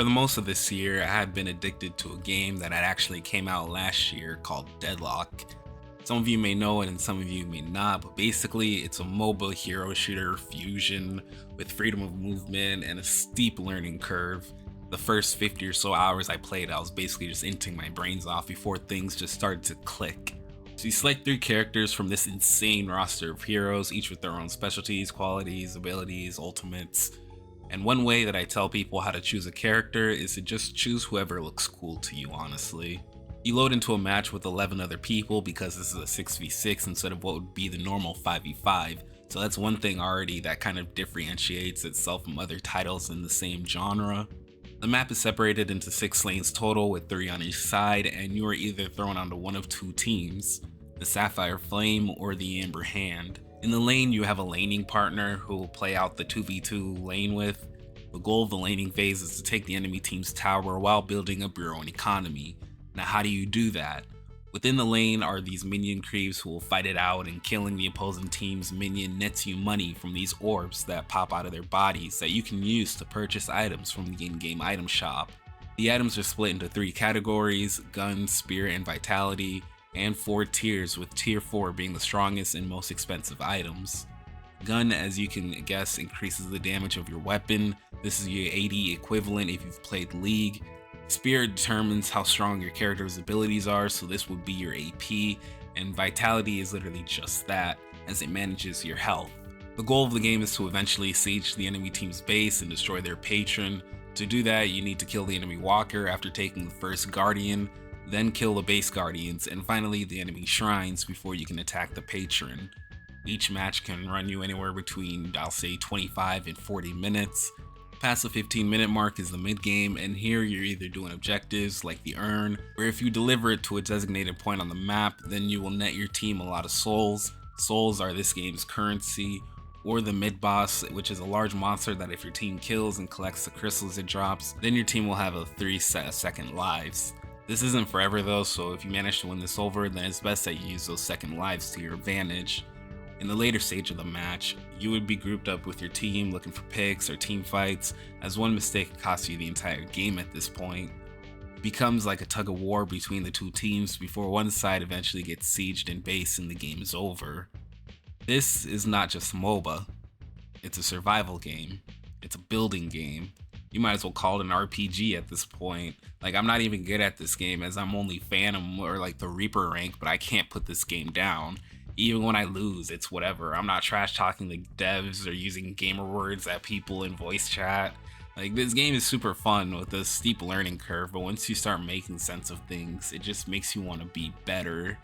For the most of this year, I have been addicted to a game that had actually came out last year called Deadlock. Some of you may know it and some of you may not, but basically it's a mobile hero shooter fusion with freedom of movement and a steep learning curve. The first 50 or so hours I played, I was basically just inting my brains off before things just started to click. So you select three characters from this insane roster of heroes, each with their own specialties, qualities, abilities, ultimates. And one way that I tell people how to choose a character is to just choose whoever looks cool to you, honestly. You load into a match with 11 other people because this is a 6v6 instead of what would be the normal 5v5. So that's one thing already that kind of differentiates itself from other titles in the same genre. The map is separated into 6 lanes total with 3 on each side, and you are either thrown onto one of two teams, the Sapphire Flame or the Amber Hand. In the lane, you have a laning partner who will play out the 2v2 lane with. The goal of the laning phase is to take the enemy team's tower while building up your own economy. Now, how do you do that? Within the lane are these minion creeps who will fight it out, and killing the opposing team's minion nets you money from these orbs that pop out of their bodies that you can use to purchase items from the in-game item shop. The items are split into 3 categories: gun, spear, and vitality, and 4 tiers, with tier 4 being the strongest and most expensive items. Gun, as you can guess, increases the damage of your weapon. This is your AD equivalent if you've played League. Spear determines how strong your character's abilities are, so this would be your AP, and Vitality is literally just that, as it manages your health. The goal of the game is to eventually siege the enemy team's base and destroy their patron. To do that, you need to kill the enemy walker after taking the first guardian, then kill the base guardians, and finally the enemy shrines before you can attack the patron. Each match can run you anywhere between, I'll say, 25 and 40 minutes. Past the 15-minute mark is the mid-game, and here you're either doing objectives like the urn, where if you deliver it to a designated point on the map, then you will net your team a lot of souls. Souls are this game's currency. Or the mid-boss, which is a large monster that if your team kills and collects the crystals it drops, then your team will have a 3-second lives. This isn't forever though, so if you manage to win this over, then it's best that you use those second lives to your advantage. In the later stage of the match, you would be grouped up with your team looking for picks or team fights, as one mistake costs you the entire game at this point. It becomes like a tug of war between the two teams before one side eventually gets sieged in base and the game is over. This is not just MOBA, it's a survival game, it's a building game. You might as well call it an RPG at this point. Like, I'm not even good at this game as I'm only Phantom or like the Reaper rank, but I can't put this game down. Even when I lose, it's whatever. I'm not trash talking the devs or using gamer words at people in voice chat. Like, this game is super fun with a steep learning curve, but once you start making sense of things, it just makes you want to be better.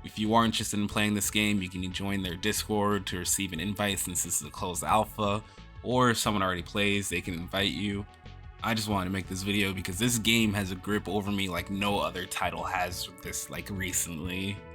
If you are interested in playing this game, you can join their Discord to receive an invite since this is a closed alpha, or if someone already plays, they can invite you. I just wanted to make this video because this game has a grip over me like no other title has this like recently.